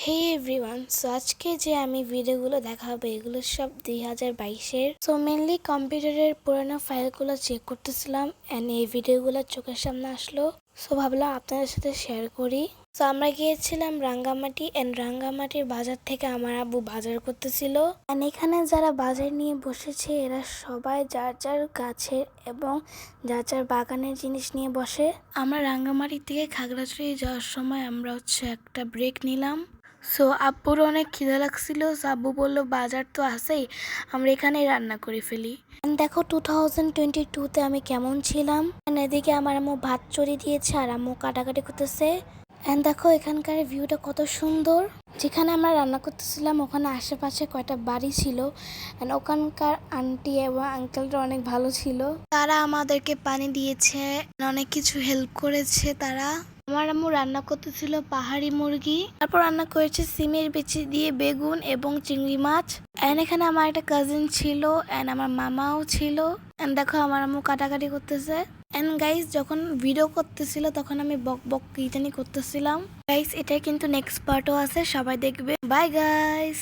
হে everyone, so আজকে যে আমি ভিডিওগুলো দেখাবো এগুলো সব 2022-এর। সো মেনলি কম্পিউটারের পুরোনো ফাইলগুলো চেক করতেছিলাম অ্যান্ড এই ভিডিওগুলো চোখের সামনে আসলো। সো ভাবলাম আপনাদের সাথে শেয়ার করি। সো আমরা গিয়েছিলাম রাঙ্গামাটি অ্যান্ড রাঙ্গামাটির বাজার থেকে আমার আব্বু বাজার করতেছিল। অ্যান্ড এখানে যারা বাজার নিয়ে বসেছে এরা সবাই যার যার গাছের এবং যার যার বাগানের জিনিস নিয়ে বসে। আমরা রাঙ্গামাটি থেকে খাগড়াছড়ি যাওয়ার সময় আমরা একটা ব্রেক নিলাম। সো আব্বুর অনেক খিদে লাগছিল। আব্বু বললো বাজার তো আছেই, আমরা এখানেই রান্না করে ফেলি। দেখো 2022-তে আমি কেমন ছিলাম। এদিকে আমার আম্মু ভাত চড়িয়ে দিয়েছে আর আম্মু কাটাকাটি করতেছে। দেখো এখানকার ভিউটা কত সুন্দর। যেখানে আমরা রান্না করতেছিলাম ওখানে আশেপাশে কয়টা বাড়ি ছিল। ওখানকার আন্টি এবং আঙ্কেলরা অনেক ভালো ছিল। তারা আমাদেরকে পানি দিয়েছে, অনেক কিছু হেল্প করেছে তারা। আমার আম্মু রান্না করতেছিল পাহাড়ি মুরগি, তারপর রান্না করেছে সিমের বিচি দিয়ে বেগুন এবং চিংড়ি মাছ। এখানে আমার একটা কাজিন ছিল এন্ড আমার মামাও ছিল। দেখো আমার আম্মু কাটাকাটি করতেছে। গাইস যখন ভিডিও করতেছিল তখন আমি বক বক কি জানি করতেছিলাম। গাইস এটা কিন্তু নেক্সট পার্টও আছে, সবাই দেখবে। Bye guys.